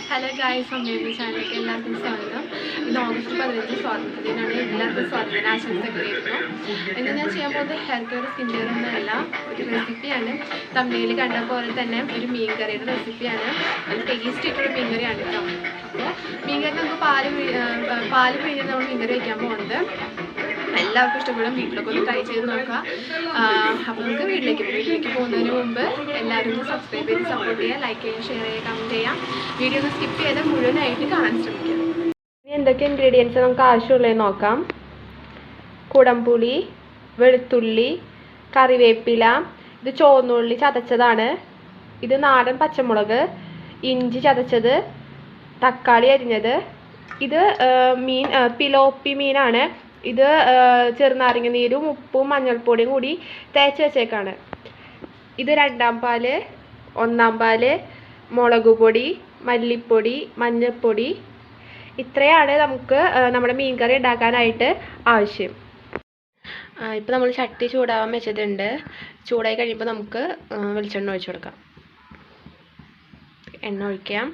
Hello guys, അമ്മയുടെ ചാനലിലേക്ക് എല്ലാവർക്കും സ്വാഗതം. ഇന്ന് ഓഗസ്റ്റ് 15 സ്വാതന്ത്ര്യദിനമാണ്. എല്ലാവർക്കും സ്വാതന്ത്ര്യ ആശംസകൾ നേരുന്നു. ഇന്ന് ഞാൻ ചെയ്യാൻ പോകുന്നത് ഹെയർ കെയർ സ്കിൻ കെയർ ഒന്നുമല്ല, ഒരു റെസിപ്പിയാണ്. തമിഴിൽ കണ്ട പോലെ തന്നെ ഒരു മീൻ കറിയുടെ റെസിപ്പിയാണ്. ഒരു ടേസ്റ്റ് ആയിട്ടുള്ള മീൻ കറിയാണ് കേട്ടോ. അപ്പോൾ മീൻ കറി നമുക്ക് പാല് പിഴിഞ്ഞ് നമ്മൾ മീൻ കറി വയ്ക്കാൻ പോകുന്നത്. എല്ലാവർക്കും ഇഷ്ടപ്പെടും. വീട്ടിലൊക്കെ ഒന്ന് ട്രൈ ചെയ്ത് നോക്കാം. അപ്പോൾ നമുക്ക് വീട്ടിലേക്ക് പോകുന്നതിന് മുമ്പ് എല്ലാവരും ഒന്ന് സബ്സ്ക്രൈബ് ചെയ്ത് സപ്പോർട്ട് ചെയ്യുക, ലൈക്ക് ചെയ്യുക, ഷെയർ ചെയ്യുക, കമൻറ്റ് ചെയ്യാം. വീഡിയോ ഒന്ന് സ്കിപ്പ് ചെയ്ത് മുഴുവനായിട്ട് കാണാൻ ശ്രമിക്കാം. ഇനി എന്തൊക്കെ ഇൻഗ്രീഡിയൻസ് നമുക്ക് ആവശ്യമുള്ളത് നോക്കാം. കുടംപുളി, വെളുത്തുള്ളി, കറിവേപ്പില, ഇത് ചുവന്നുള്ളി ചതച്ചതാണ്, ഇത് നാടൻ പച്ചമുളക്, ഇഞ്ചി ചതച്ചത്, തക്കാളി അരിഞ്ഞത്, ഇത് പിലോപ്പി മീനാണ്. ഇത് ചെറുനാരങ്ങ നീരും ഉപ്പും മഞ്ഞൾപ്പൊടിയും കൂടി തേച്ച് വെച്ചേക്കാണ്. ഇത് 2-ാം പാല്, 1-ാം പാല്, മുളക് പൊടി, മല്ലിപ്പൊടി, മഞ്ഞൾപ്പൊടി, ഇത്രയാണ് നമുക്ക് നമ്മുടെ മീൻ കറി ഉണ്ടാക്കാനായിട്ട് ആവശ്യം. ഇപ്പോൾ നമ്മൾ ചട്ടി ചൂടാവാൻ വെച്ചിട്ടുണ്ട്. ചൂടായി കഴിയുമ്പോൾ നമുക്ക് വെളിച്ചെണ്ണ ഒഴിച്ചു കൊടുക്കാം. എണ്ണ ഒഴിക്കാം.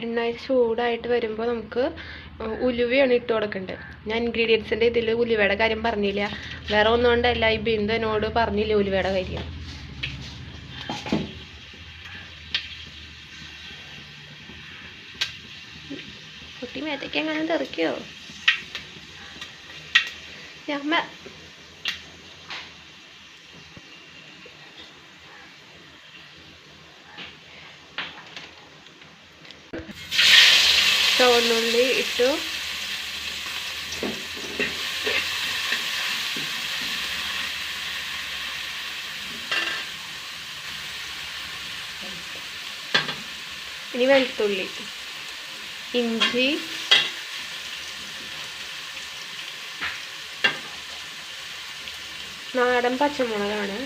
എണ്ണ ചൂടായിട്ട് വരുമ്പോൾ നമുക്ക് ഉലുവയാണ് ഇട്ട് കൊടുക്കേണ്ടത്. ഞാൻ ഇൻഗ്രീഡിയൻസിൻ്റെ ഇതിൽ ഉലുവയുടെ കാര്യം പറഞ്ഞില്ല, വേറെ ഒന്നുകൊണ്ടല്ല, ഈ ബിന്ദുവിനോട് പറഞ്ഞില്ല ഉലുവയുടെ കാര്യം. കുട്ടി മേത്തേക്ക് എങ്ങനെ തെറിക്കോ? അമ്മ ചുവന്നുള്ളി ഇട്ടു. ഇനി വെളുത്തുള്ളി, ഇഞ്ചി, നാടൻ പച്ചമുളകാണ്,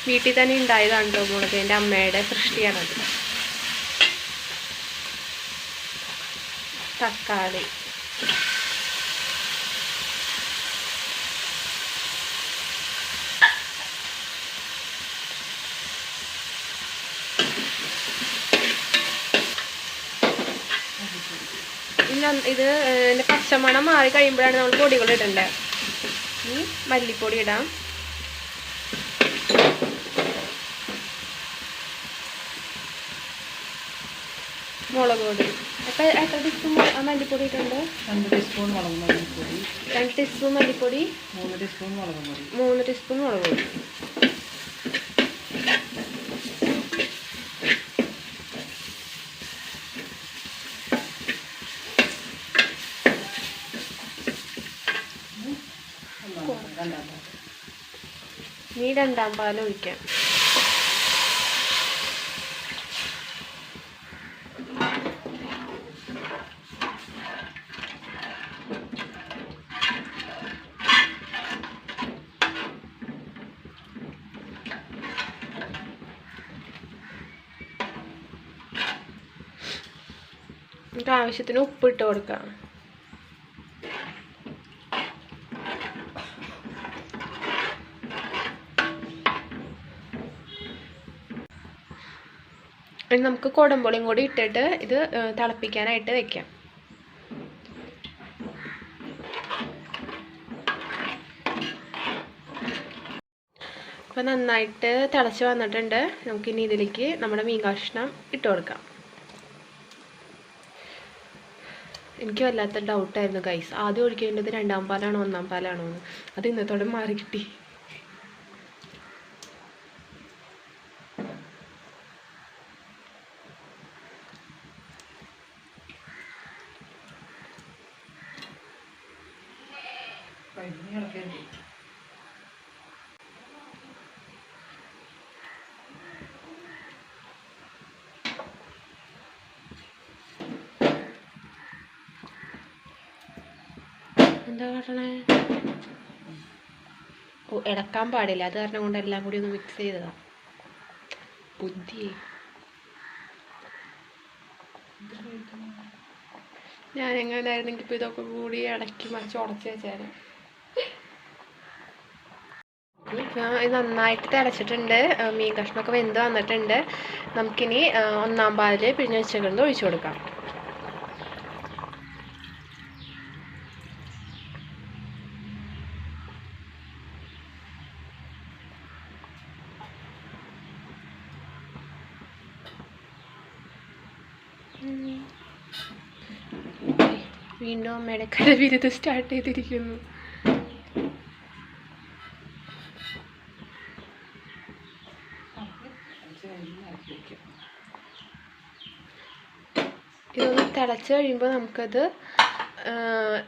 വീട്ടിൽ തന്നെ ഉണ്ടായതാണ് കേട്ടോ മുളക്, എൻ്റെ അമ്മയുടെ സൃഷ്ടിയാണത്. തക്കാളി, ഇത് പച്ചമണം മാറി കഴിയുമ്പോഴാണ് നമ്മൾ പൊടികൾ ഇടേണ്ടത്. ഇനി മല്ലിപ്പൊടി ഇടാം. മുളക് പൊടി, അപ്പോൾ എത്ര ടീസ്പൂൺ മല്ലിപ്പൊടി ഇട്ടുണ്ട്? 2 ടീസ്പൂൺ മുളക് മല്ലിപ്പൊടി, 2 ടീസ്പൂൺ മല്ലിപ്പൊടി, 3 ടീസ്പൂൺ മുളക് പൊടി, 3 ടീസ്പൂൺ മുളക് പൊടി. ഇനി 2-ാം പാൽ ഒഴിക്കാം. നമുക്ക് ആവശ്യത്തിന് ഉപ്പ് ഇട്ട് കൊടുക്കാം. ഇനി നമുക്ക് കുടംപുളിയും കൂടി ഇട്ടിട്ട് ഇത് തിളപ്പിക്കാനായിട്ട് വെക്കാം. അപ്പോൾ നന്നായിട്ട് തിളച്ച് വന്നിട്ടുണ്ട്. നമുക്കിനി ഇതിലേക്ക് നമ്മുടെ മീൻ കഷ്ണം ഇട്ട് കൊടുക്കാം. എനിക്ക് വല്ലാത്ത ഡൗട്ടായിരുന്നു ഗൈസ്, ആദ്യം ഒഴിക്കേണ്ടത് 2-ാം പാലാണോ 1-ാം പാലാണോ എന്ന്. അത് ഇന്നത്തോടെ മാറി കിട്ടി. എന്താ കാട്ടണേ? ഇളക്കാൻ പാടില്ല, അത് കാരണം കൊണ്ട് എല്ലാം കൂടി ഒന്ന് മിക്സ് ചെയ്തതാണ്. ബുദ്ധി ഞാൻ എങ്ങനെയായിരുന്നെങ്കിൽ ഇപ്പോൾ ഇതൊക്കെ കൂടി ഇടയ്ക്ക് മറിച്ച് ഉടച്ച് വെച്ചായിരുന്നു. ഇത് നന്നായിട്ട് തിളച്ചിട്ടുണ്ട്, മീൻ കഷ്ണമൊക്കെ വെന്ത് വന്നിട്ടുണ്ട്. നമുക്കിനി 1-ാം പാലിൽ പിഴിഞ്ഞ് വെച്ചേക്കുന്നത് ഒഴിച്ചു കൊടുക്കാം. വീണ്ടും അമ്മയുടെ കരവിരുത് സ്റ്റാർട്ട് ചെയ്തിരിക്കുന്നു. ഇതൊന്ന് തിളച്ച് കഴിയുമ്പോൾ നമുക്കത്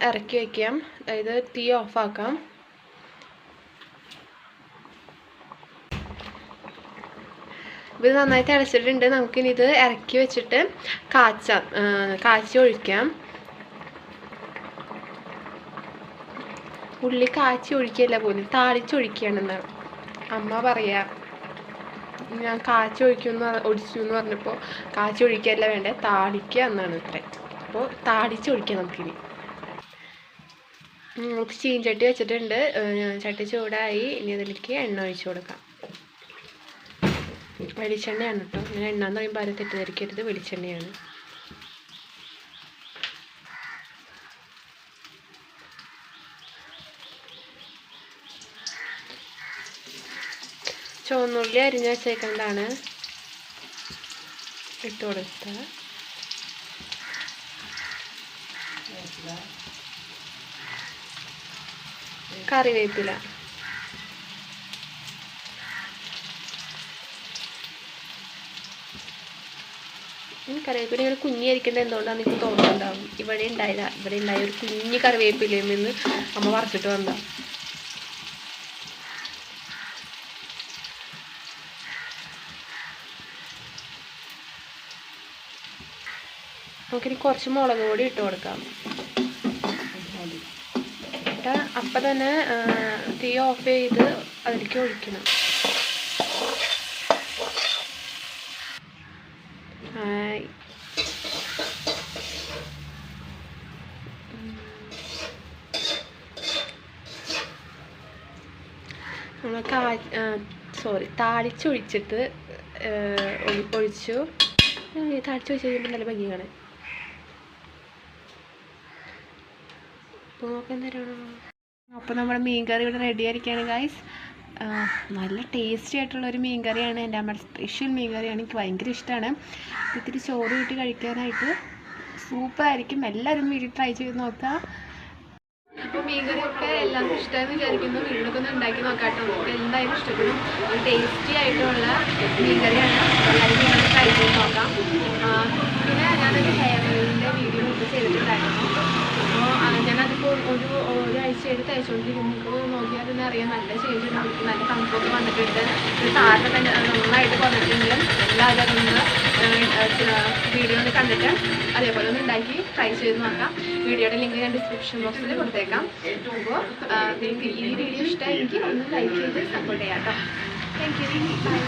ഇറക്കി വയ്ക്കാം, അതായത് തീ ഓഫാക്കാം. ഇത് നന്നായി തിളച്ചിട്ടുണ്ട്. നമുക്കിനി ഇത് ഇറക്കി വെച്ചിട്ട് കാച്ചി ഒഴിക്കാം. ഉള്ളി കാച്ചി ഒഴിക്കുകയല്ല പോലും, താളിച്ചൊഴിക്കുകയാണെന്നാണ് അമ്മ പറയാ. ഞാൻ കാച്ചി ഒഴിച്ചു എന്ന് പറഞ്ഞപ്പോൾ കാച്ചി ഒഴിക്കുകയല്ല വേണ്ടേ, താളിക്കുക എന്നാണ് ഇത്രേ. അപ്പോൾ താളിച്ചൊഴിക്കാം നമുക്കിനി. നമുക്ക് ചീൻചട്ടി വെച്ചിട്ടുണ്ട്, ചട്ടി ചൂടായി. ഇനി അതിലേക്ക് എണ്ണ ഒഴിച്ചു കൊടുക്കാം. വെളിച്ചെണ്ണയാണ് കേട്ടോ, ഞാൻ എണ്ണ എന്ന് പറയുമ്പോൾ ആരും തെറ്റിദ്ധരിക്കരുത്, വെളിച്ചെണ്ണയാണ്. ചുവന്നുള്ളി അരിഞ്ഞ് വെച്ചേക്കുന്നതാണ് ഇട്ട് കൊടുക്കുക. കറിവേപ്പില, കറിവേപ്പില ഇങ്ങനെ കുഞ്ഞിരിക്കേണ്ടത് എന്തുകൊണ്ടാണ് എനിക്ക് തോന്നുന്നുണ്ടാവും. ഇവിടെ ഉണ്ടായ ഒരു കുഞ്ഞ് കറിവേപ്പിലയിൽ നിന്ന് അമ്മ വറച്ചിട്ട് വന്ന. നമുക്കിനി കുറച്ച് മുളക് പൊടി ഇട്ട് കൊടുക്കാം. എന്നിട്ട് അപ്പം തന്നെ തീ ഓഫ് ചെയ്ത് അതിലേക്ക് ഒഴിക്കണം. നമ്മൾ താളിച്ചൊഴിച്ചിട്ട് ഒഴിച്ചു. താളിച്ചൊഴിച്ച് കഴിയുമ്പോൾ നല്ല ഭംഗിയാണ്. അപ്പോൾ നമ്മുടെ മീൻ കറി ഇവിടെ റെഡി ആയിരിക്കുകയാണ് ഗൈസ്. നല്ല ടേസ്റ്റി ആയിട്ടുള്ളൊരു മീൻ കറിയാണ്, എൻ്റെ അമ്മയുടെ സ്പെഷ്യൽ മീൻ കറിയാണ്. എനിക്ക് ഭയങ്കര ഇഷ്ടമാണ്. ഇത്തിരി ചോറ് കൂട്ടി കഴിക്കാനായിട്ട് സൂപ്പറായിരിക്കും. എല്ലാവരും വീട്ടിൽ ട്രൈ ചെയ്ത് നോക്കുക. അപ്പോൾ മീൻ കറിയൊക്കെ എല്ലാവർക്കും ഇഷ്ടമായെന്ന് വിചാരിക്കുന്നു. വീട്ടിലൊക്കെ ഒന്ന് ഉണ്ടാക്കി നോക്കാട്ടോ, നമുക്ക് എന്തായാലും ഇഷ്ടപ്പെടും. ഒരു ടേസ്റ്റി ആയിട്ടുള്ള മീൻ കറിയാണ്, എല്ലാവരും വീട്ടിൽ ട്രൈ ചെയ്ത് നോക്കാം. പിന്നെ ഞാനൊരു ഹെയർ ഓയിലിൻ്റെ വീഡിയോ ഒക്കെ ചെയ്തിട്ടുണ്ടായിരുന്നു. അപ്പോൾ ഞാനതിപ്പോൾ ഒരാഴ്ചയായിട്ട് തേച്ചുകൊണ്ടിരിക്കുന്നു. നോക്കിയാൽ തന്നെ അറിയാം നല്ല ചേഞ്ച് ഉണ്ട്, നല്ല തണുപ്പൊക്കെ വന്നിട്ടുണ്ട്, താരൊക്കെ തന്നെ നന്നായിട്ട് കുറഞ്ഞിട്ടുണ്ട്. എല്ലാവരും ഒന്ന് വീഡിയോ ഒന്ന് കണ്ടിട്ട് അതേപോലെ ഒന്ന് ഉണ്ടാക്കി ട്രൈ ചെയ്ത് നോക്കാം. വീഡിയോയുടെ ലിങ്ക് ഞാൻ ഡിസ്ക്രിപ്ഷൻ ബോക്സിൽ കൊടുത്തേക്കാം. അപ്പോൾ നിങ്ങൾക്ക് ഈ വീഡിയോ ഇഷ്ടമായെങ്കിൽ ഒന്ന് ലൈക്ക് ചെയ്ത് സപ്പോർട്ട് ചെയ്യാം കേട്ടോ. Thank you. ബൈ.